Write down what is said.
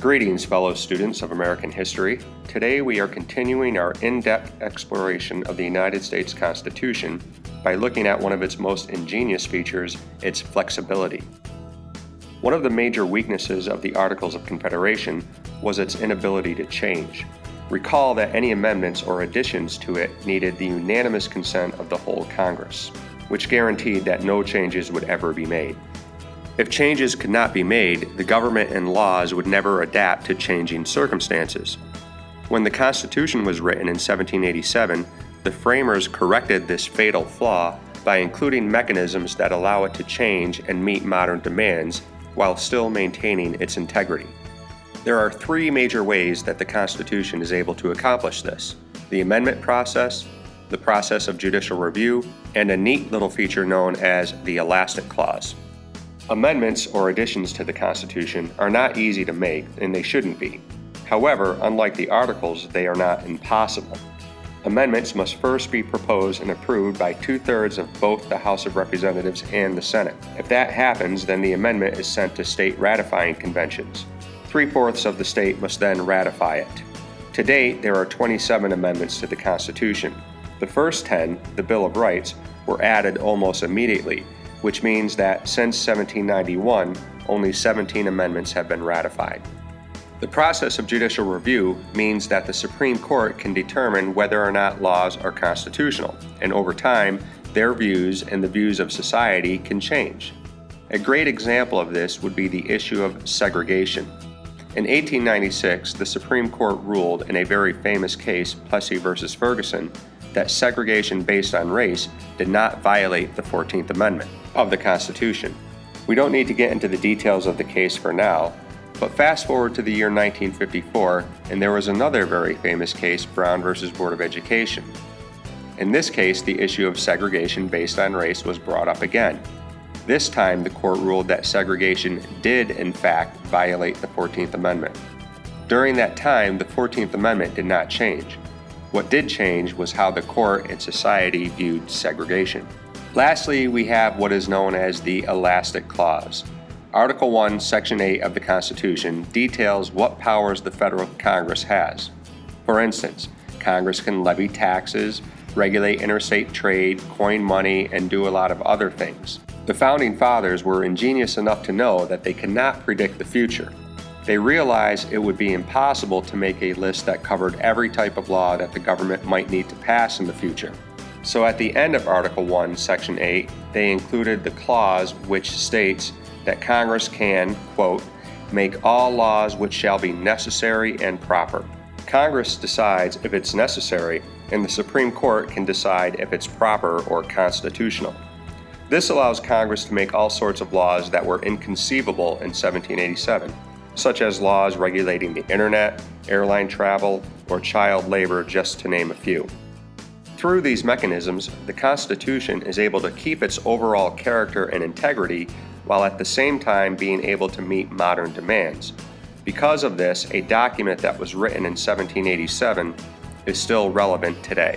Greetings, fellow students of American history. Today we are continuing our in-depth exploration of the United States Constitution by looking at one of its most ingenious features, its flexibility. One of the major weaknesses of the Articles of Confederation was its inability to change. Recall that any amendments or additions to it needed the unanimous consent of the whole Congress, which guaranteed that no changes would ever be made. If changes could not be made, the government and laws would never adapt to changing circumstances. When the Constitution was written in 1787, the framers corrected this fatal flaw by including mechanisms that allow it to change and meet modern demands while still maintaining its integrity. There are three major ways that the Constitution is able to accomplish this: the amendment process, the process of judicial review, and a neat little feature known as the elastic clause. Amendments or additions to the Constitution are not easy to make, and they shouldn't be. However, unlike the Articles, they are not impossible. Amendments must first be proposed and approved by 2/3 of both the House of Representatives and the Senate. If that happens, then the amendment is sent to state ratifying conventions. 3/4 of the state must then ratify it. To date, there are 27 amendments to the Constitution. The first 10, the Bill of Rights, were added almost immediately, which means that since 1791, only 17 amendments have been ratified. The process of judicial review means that the Supreme Court can determine whether or not laws are constitutional, and over time, their views and the views of society can change. A great example of this would be the issue of segregation. In 1896, the Supreme Court ruled in a very famous case, Plessy v. Ferguson, that segregation based on race did not violate the 14th Amendment of the Constitution. We don't need to get into the details of the case for now, but fast forward to the year 1954, and there was another very famous case, Brown v. Board of Education. In this case, the issue of segregation based on race was brought up again. This time, the court ruled that segregation did, in fact, violate the 14th Amendment. During that time, the 14th Amendment did not change. What did change was how the court and society viewed segregation. Lastly, we have what is known as the elastic clause. Article 1, Section 8 of the Constitution details what powers the federal Congress has. For instance, Congress can levy taxes, regulate interstate trade, coin money, and do a lot of other things. The Founding Fathers were ingenious enough to know that they could not predict the future. They realized it would be impossible to make a list that covered every type of law that the government might need to pass in the future. So at the end of Article 1, Section 8, they included the clause which states that Congress can, quote, make all laws which shall be necessary and proper. Congress decides if it's necessary, and the Supreme Court can decide if it's proper or constitutional. This allows Congress to make all sorts of laws that were inconceivable in 1787. Such as laws regulating the internet, airline travel, or child labor, just to name a few. Through these mechanisms, the Constitution is able to keep its overall character and integrity while at the same time being able to meet modern demands. Because of this, a document that was written in 1787 is still relevant today.